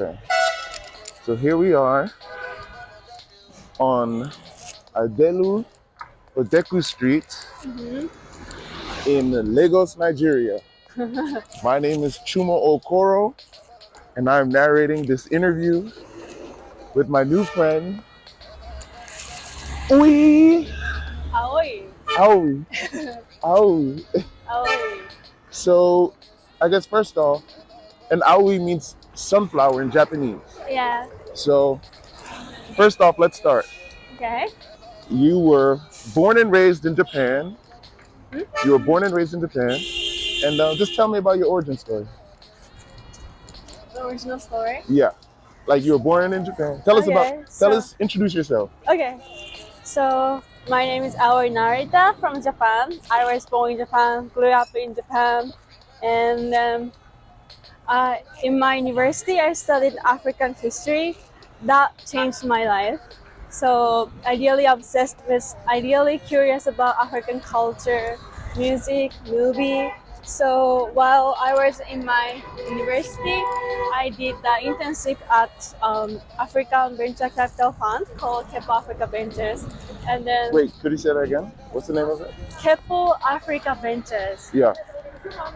Okay. So here we are on Adelu Odeku Street in Lagos, Nigeria. My name is Chuma Okoro, and I'm narrating this interview with my new friend, Ui Aoi. Aoi. Aoi. Aoi. So, I guess first off, an Aoi means sunflower in Japanese. Yeah. So, first off, let's start. Okay. You were born and raised in Japan. Hmm? You were born and raised in Japan. And just tell me about your origin story. The original story. Yeah. Like you were born in Japan. Okay. Introduce yourself. Okay. So my name is Aoi Narita from Japan. I was born in Japan, grew up in Japan, and in my university I studied African history. That changed my life. So ideally curious about African culture, music, movie. So while I was in my university, I did the internship at African Venture Capital Fund called Kepo Africa Ventures, and then Wait, could you say that again? What's the name of it? Kepo Africa Ventures, Yeah.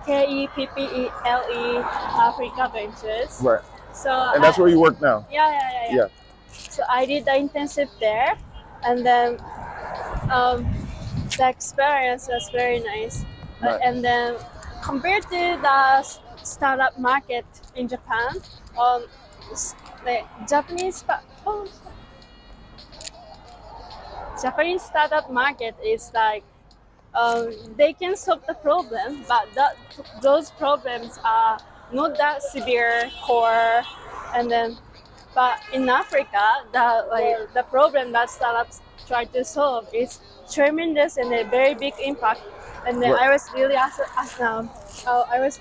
KEPPELE Africa Ventures. Right. So And that's where you work now. yeah. Yeah. So I did the internship there, and then um, the experience was very nice. Nice. And then compared to the startup market in Japan, um, the Japanese startup market is like they can solve the problem, but those problems are not that severe core, and then but in Africa, the problem that startups try to solve is tremendous and a very big impact. And then Right. I was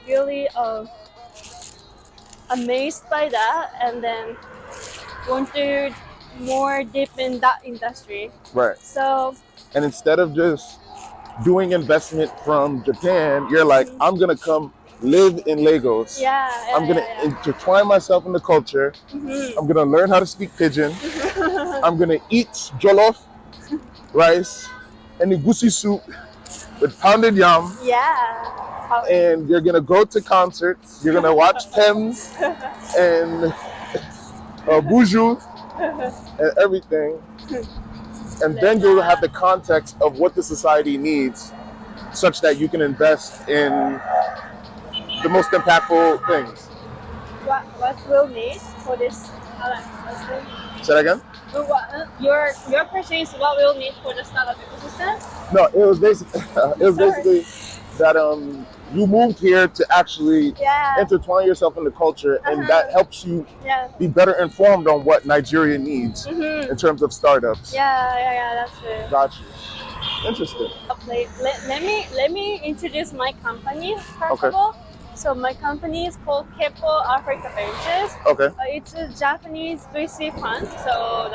really amazed by that, and then wanted more deep in that industry. Right. So And instead of just doing investment from Japan, you're like, I'm gonna come live in Lagos. I'm gonna intertwine myself in the culture. I'm gonna learn how to speak pidgin. I'm gonna eat jollof rice and egusi soup with pounded yam. Yeah. And you're gonna go to concerts. You're gonna watch Thames and Buju and everything. And then you'll have the context of what the society needs, such that you can invest in the most impactful things. What we'll need for this? Say that again? Your question is what we'll need for the startup ecosystem? No, it was basically that you moved here to actually intertwine yourself in the culture, and that helps you be better informed on what Nigeria needs in terms of startups. Yeah, that's it. Got you. Interesting. Let me introduce my company first of all. So my company is called Kepo Africa Ventures. Okay. It's a Japanese VC fund. So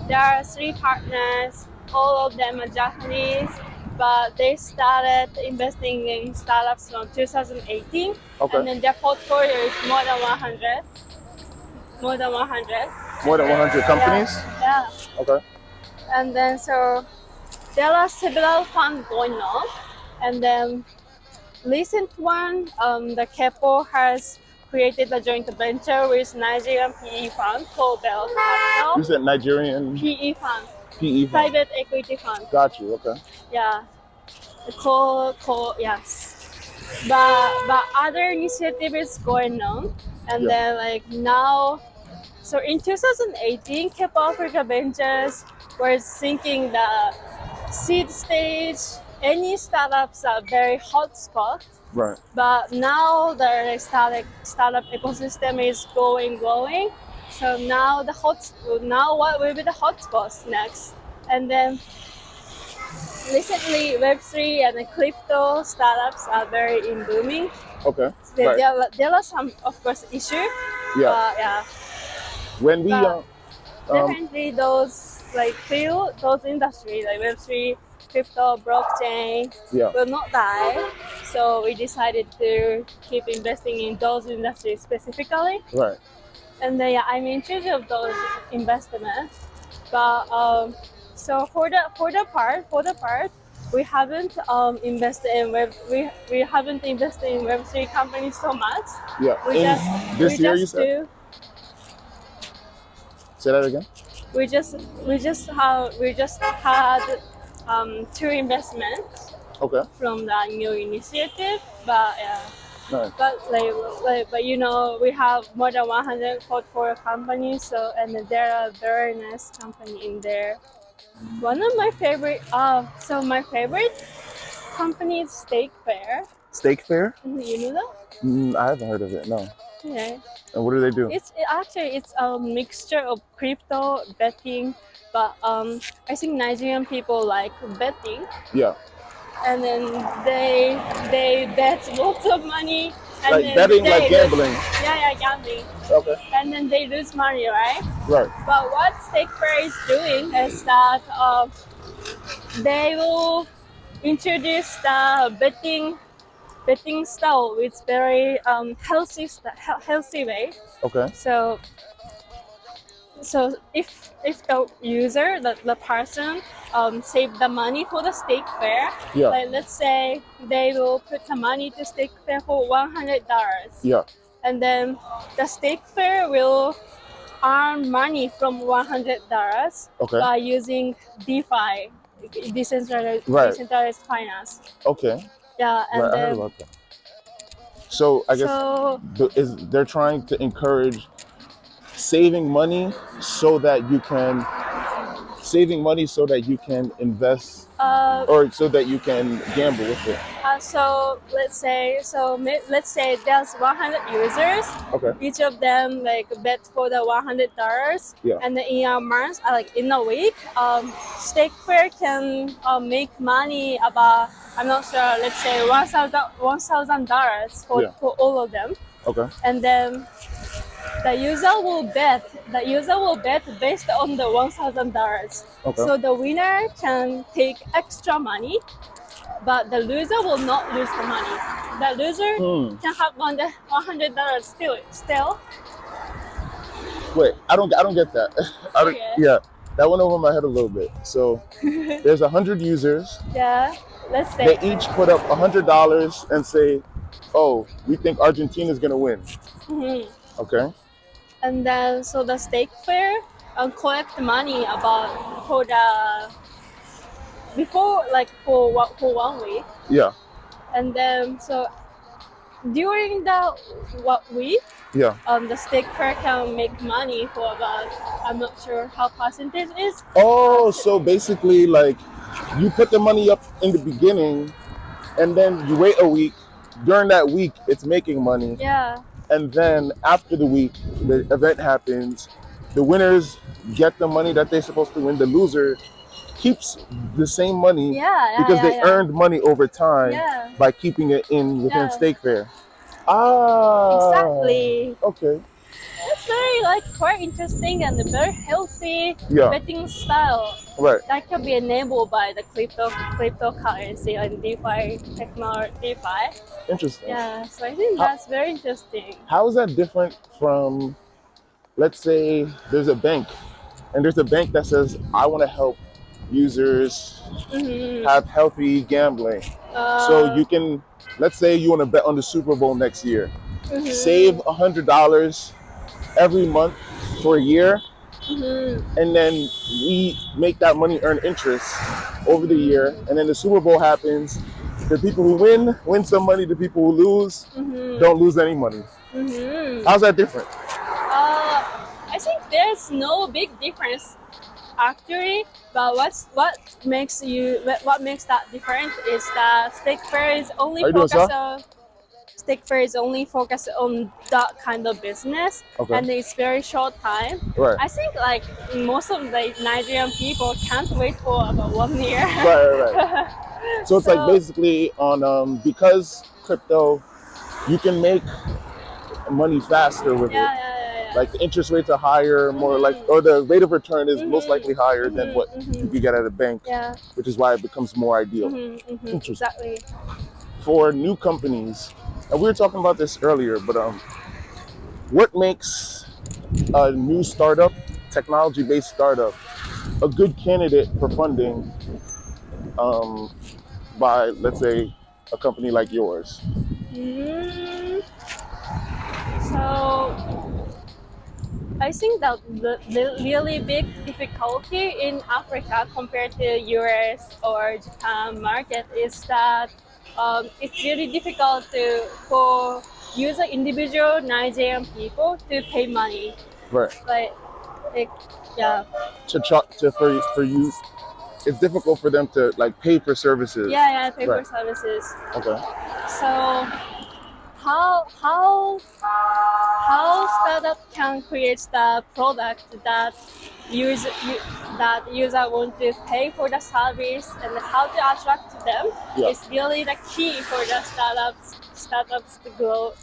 there are 3 partners. All of them are Japanese, but they started investing in startups from 2018. Okay. And then their portfolio is more than 100. More than 100. More than 100 companies? Yeah. Okay. And then so there are several funds going on. And then recent one, the Kepo has created a joint venture with Nigerian PE fund called Bell Capital. You said Nigerian PE fund. PE fund. Private equity fund. Got you. Okay. Yeah. Yes. But other initiative is going on, and then like now. So in 2018, Kepo Africa Ventures was thinking that seed stage, any startups are very hot spot. Right. But now the startup ecosystem is growing. So now what will be the hotspots next? And then recently Web3 and crypto startups are very in booming. Okay. There are some, of course, issues. Yeah. When we definitely those industries like Web3, crypto, blockchain will not die. So we decided to keep investing in those industries specifically. Right. and then yeah, I'm in charge of those investments. But so for the part, we haven't invested in we haven't invested in Web3 companies so much. Yeah. We In just we this year, you just said? do Say that again. we just had two investments Okay. from the new initiative, but yeah. Nice. But we have more than 100 portfolio companies, and there are very nice company in there. One of my favorite, my favorite company is Stake Fair. Steak Fair? You know that? I haven't heard of it. No. Yeah. And what do they do? It's a mixture of crypto betting, but I think Nigerian people like betting, Yeah. and then they bet lots of money, and Like then betting, they like lose- gambling. yeah, gambling, Okay. and then they lose money, right? Right. But what Stake Fair is doing is that they will introduce the betting style with very healthy way. Okay. So if the user, the person, save the money for the Stake Fair, Yeah. like let's say they will put the money to Stake Fair for $100, Yeah. and then the Stake Fair will earn money from $100 Okay. by using DeFi, decentralized Right. decentralized finance. Okay. Yeah, and Right. I heard then about that. So I guess so they're trying to encourage saving money so that you can invest uh, or so that you can gamble with it. so let's say there's 100 users. Okay. Each of them like bet for the $100, Yeah. and then in a month, like in a week, Stake Fair can make money about, I'm not sure, let's say $1,000 Yeah. for all of them, Okay. and then the user will bet based on the $1,000. Okay. So the winner can take extra money, but the loser will not lose the money. The loser can have $100 still. Wait, I don't get that. Okay. Yeah, that went over my head a little bit. So there's 100 users. Yeah, let's They say. each put up $100 and say, "Oh, we think Argentina's gonna win." Mhm. Okay. And then so the Stake Fair collect money about for the before like for 1 week, Yeah. and then so during the week, Yeah. the Stake Fair can make money for about, I'm not sure how percentage is. Oh, so basically, like, you put the money up in the beginning, and then you wait a week. During that week, it's making money, Yeah, and then after the week, the event happens. The winners get the money that they're supposed to win. The loser keeps the same money yeah, because they yeah. earned money over time Yeah. by keeping it in within Yeah. Stake Fair. Ah. Exactly. Okay. It's very quite interesting and very healthy Yeah. betting style Right. that can be enabled by the cryptocurrency and DeFi technology. DeFi. Interesting. Yeah, so I think that's very interesting. How is that different from, let's say, there's a bank, and there's a bank that says, I want to help users have healthy gambling. So you can, let's say you want to bet on the Super Bowl next year. Save $100 every month for a year, and then we make that money earn interest over the year. And then the Super Bowl happens. The people who win some money. The people who lose don't lose any money. How's that different? I think there's no big difference actually, but what makes that different is that Stake Fair is only Are you doing focused so? on Stake Fair is only focused on that kind of business, Okay. and it's very short time. Right. I think like most of the Nigerian people can't wait for about 1 year. Right. So it's like basically on because crypto, you can make money faster with it. Yeah. Like the interest rates are higher, more like, or the rate of return is most likely higher than what you could get at a bank, Yeah. which is why it becomes more ideal. Interesting. Exactly. For new companies, and we were talking about this earlier, but what makes a new startup, technology-based startup, a good candidate for funding um, by, let's say, a company like yours? Mm, so I think that the really big difficulty in Africa compared to US or Japan market is that it's really difficult for user individual Nigerian people to pay money. Right. Like yeah. For you, it's difficult for them to like pay for services. Yeah, pay Right. for services. Okay. So how startup can create the product that user want to pay for the service and how to attract them is really the key for the startups to grow.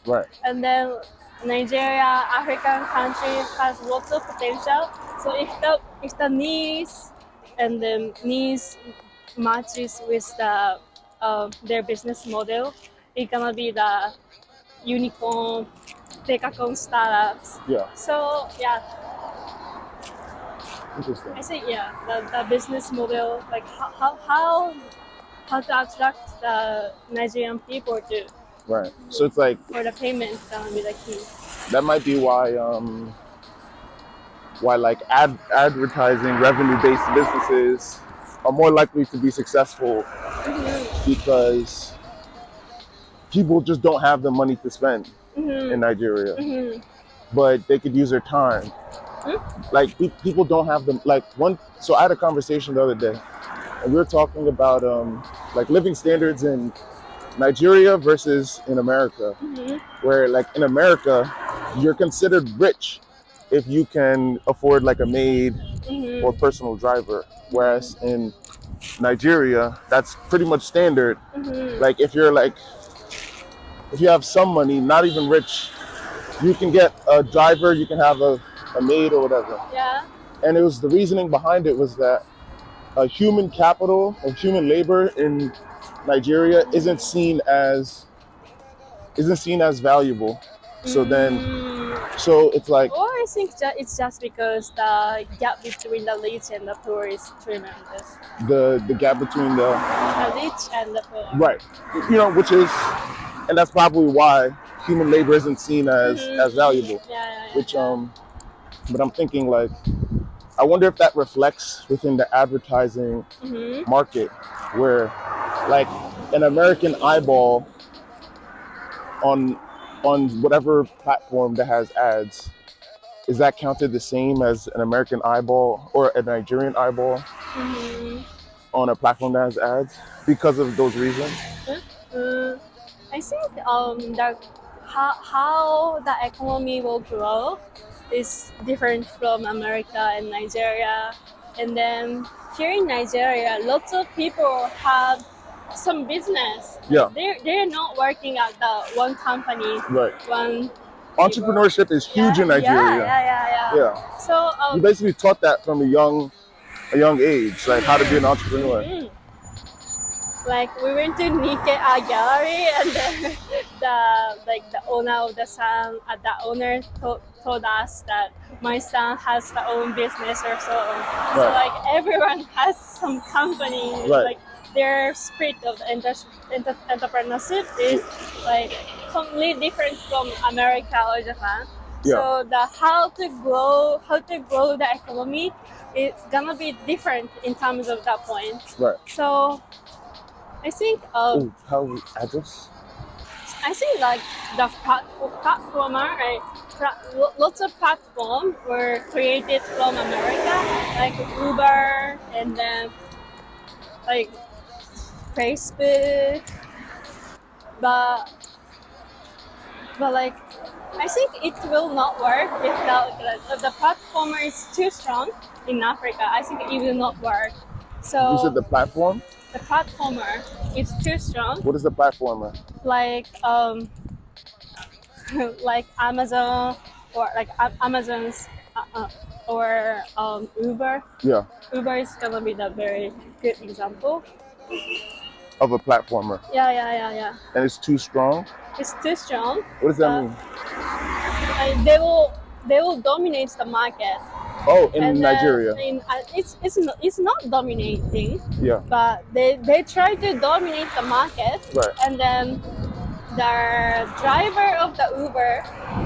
Right. And then Nigeria, African country has lots of potential. So if the needs and the needs matches with their business model, it's gonna be the unicorn, decacorn startups. Yeah. So yeah, Interesting. I say yeah, the business model, like how to attract the Nigerian people to. Right. So it's like for the payment gonna be the key. That might be why like advertising revenue based businesses are more likely to be successful because people just don't have the money to spend in Nigeria, but they could use their time. Like people don't have them. So I had a conversation the other day, and we were talking about like living standards in Nigeria versus in America, where like in America, you're considered rich if you can afford like a maid or personal driver, whereas in Nigeria, that's pretty much standard. Like if you have some money, not even rich, you can get a driver, you can have a maid or whatever. Yeah. And it was the reasoning behind it was that human capital or human labor in Nigeria isn't seen as valuable. So it's like. Or I think it's just because the gap between the rich and the poor is tremendous. The gap between the rich and the poor. Right. And that's probably why human labor isn't seen as valuable. But I'm thinking like, I wonder if that reflects within the advertising market, where like an American eyeball on whatever platform that has ads, is that counted the same as an American eyeball or a Nigerian eyeball on a platform that has ads because of those reasons? I think how the economy will grow is different from America and Nigeria. And then here in Nigeria, lots of people have some business. Yeah. They're not working at the one company. Right. One. Entrepreneurship is huge in Nigeria. Yeah. So you basically taught that from a young age, like how to be an entrepreneur. Like we went to Nikkei Art Gallery, and then the owner of the owner told us that my son has their own business or so on. Right. So like everyone has some company. Right. Like their spirit of entrepreneurship is like completely different from America or Japan. Yeah. So how to grow the economy is gonna be different in terms of that point. Right. So I think how address? I think like the platformer, lots of platforms were created from America, like Uber and then like Facebook, but like I think it will not work if the platformer is too strong in Africa. I think it will not work. So you said the platform? The platformer is too strong. What is the platformer? Like like Amazon or like Amazon's or Uber. Yeah. Uber is gonna be the very good example of a platformer. Yeah. And it's too strong? It's too strong. What does that mean? They will they will dominate the market. Oh, in And Nigeria. it's not dominating, Yeah. but they try to dominate the market, Right. and then the driver of the Uber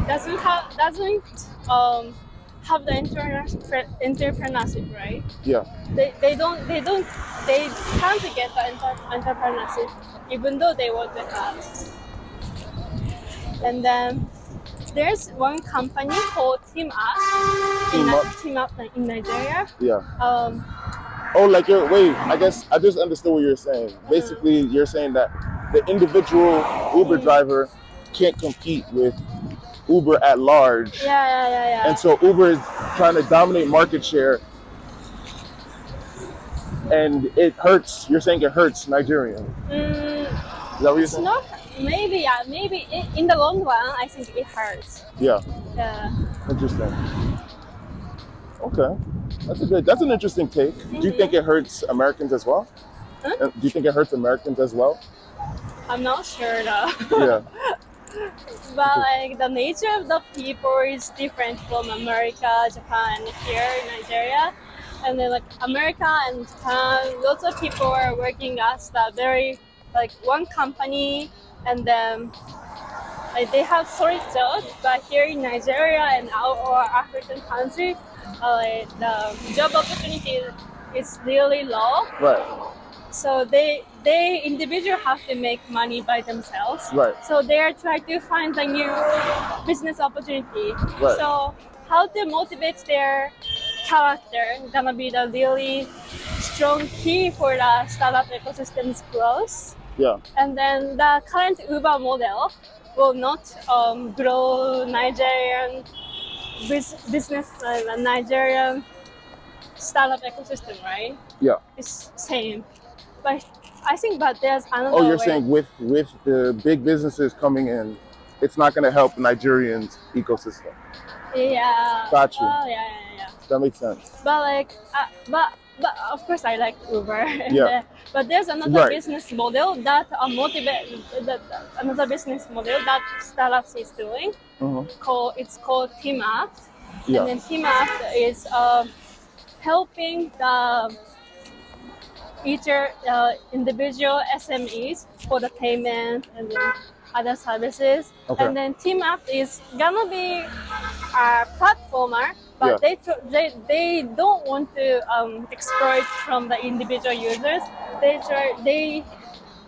doesn't have the entrepreneurship, right? Yeah. They can't get the entrepreneurship even though they want to have. And then there's one company called Team Up in Nigeria. Yeah. Oh, like I guess I just understood what you're saying. Basically, you're saying that the individual Uber driver can't compete with Uber at large. Yeah. And so Uber is trying to dominate market share, and it hurts. You're saying it hurts Nigeria. Is that what you're saying? Not maybe in the long run, I think it hurts. Yeah. Yeah. Interesting. Okay. That's an interesting take. Do you think it hurts Americans as well? Huh? Do you think it hurts Americans as well? I'm not sure though. Yeah. But like the nature of the people is different from America, Japan, and here in Nigeria. And then like America and Japan, lots of people are working as the very like one company, and then like they have solid jobs. But here in Nigeria and our African country, like the job opportunity is really low. Right. So they individual have to make money by themselves. Right. So they are trying to find a new business opportunity. Right. So how to motivate their character gonna be the really strong key for the startup ecosystem's growth. Yeah. And then the current Uber model will not grow Nigerian business, Nigerian startup ecosystem, right? Yeah. It's same. But I think, but there's another. Oh, you're way. saying with the big businesses coming in, it's not going to help Nigerians' ecosystem. Yeah. Got you. Oh, yeah. That makes sense. But like, but of course I like Uber. Yeah. But there's another business model that another business model that startups is doing. Mm-hmm. It's called Team Up. Yeah. And then Team Up is helping the individual SMEs for the payment and then other services. Okay. And then Team Up is gonna be a platformer, but they don't want to exploit from the individual users.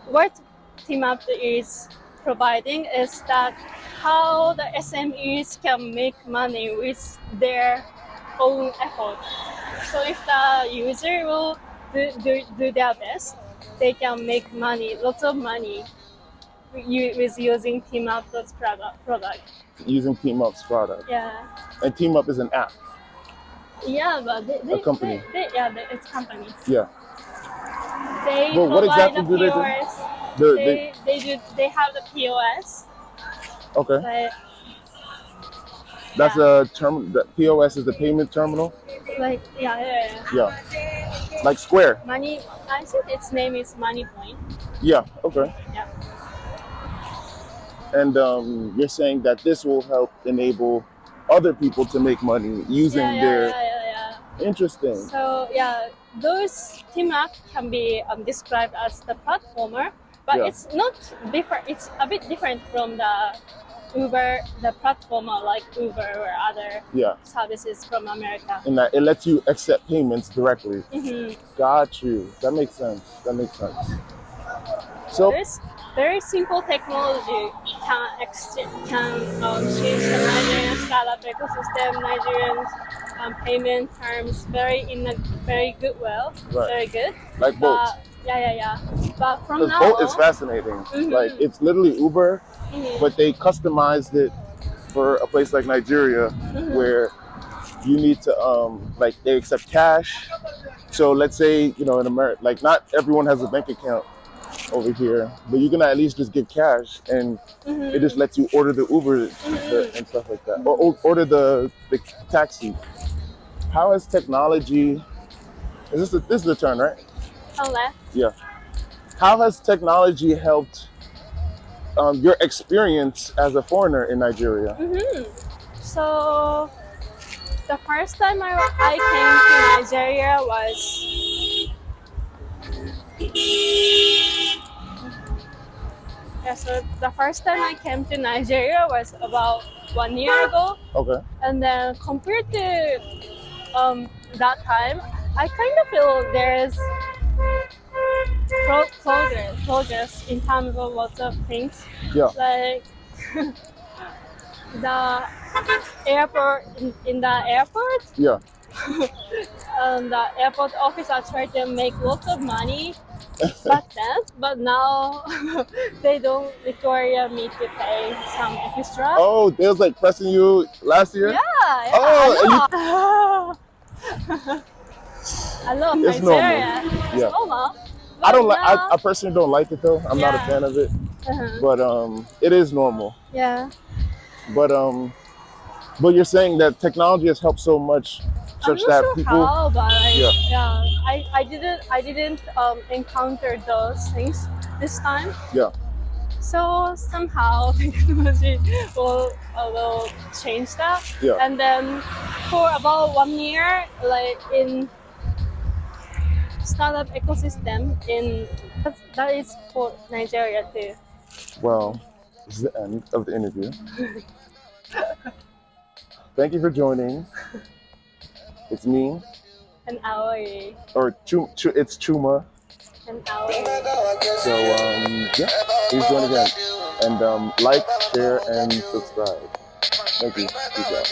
What Team Up is providing is that how the SMEs can make money with their own effort. So if the user will do their best, they can make money, lots of money, with using Team Up's product. Using Team Up's product. Yeah. And Team Up is an app. Yeah, but a company. It's companies. Yeah. They well, what exactly the do POS. They have the POS. Okay. That's a term. The POS is the payment terminal. Like Yeah. Like Square. Money. I think its name is MoneyPoint. Yeah. Okay. Yeah. And you're saying that this will help enable other people to make money using their. Yeah. Interesting. So those Team Up can be described as the platformer, but it's not different. It's a bit different from the Uber, the platformer like Uber or other services from America. In that it lets you accept payments directly. Mm-hmm. Got you. That makes sense. So there's very simple technology can change the Nigerian startup ecosystem, Nigerian payment terms in a very good way. Right. Very good. Like Bolt. Yeah. But from now Bolt on, is fascinating. Mm-hmm. Like it's literally Uber, mm-hmm. but they customized it for a place like Nigeria, mm-hmm. where you need to like they accept cash. So let's say in America, like not everyone has a bank account over here, but you can at least just give cash, and mm-hmm. it just lets you order the Uber mm-hmm. and stuff like that, or order the taxi. How has technology? This is the turn, right? On left. Yeah. How has technology helped your experience as a foreigner in Nigeria? Mm-hmm. So The first time I came to Nigeria was so the first time I came to Nigeria was about 1 year ago. Okay. And then compared to that time, I kind of feel there's progress in terms of lots of things. Yeah. Like the airport in the airport. Yeah. The airport officer tried to make lots of money back then, but now they don't require me to pay some extra. Oh, they was like pressing you last year? Yeah. Oh, I love it's Nigeria. normal. It's Yeah. normal. I don't like. now- I personally don't like it though. I'm not a Yeah. fan of it. Uh-huh. But it is normal. Yeah. But you're saying that technology has helped so much, I'm such not that sure people. how, but Yeah. I didn't encounter those things this time. Yeah. So somehow technology will change that. Yeah. And then for about 1 year, like in startup ecosystem that is for Nigeria too. Well, this is the end of the interview. Thank you for joining. It's me, And Aoi. or it's Chuma. And Aoi. So yeah, please join again, and like, share, and subscribe. Thank you. Peace out.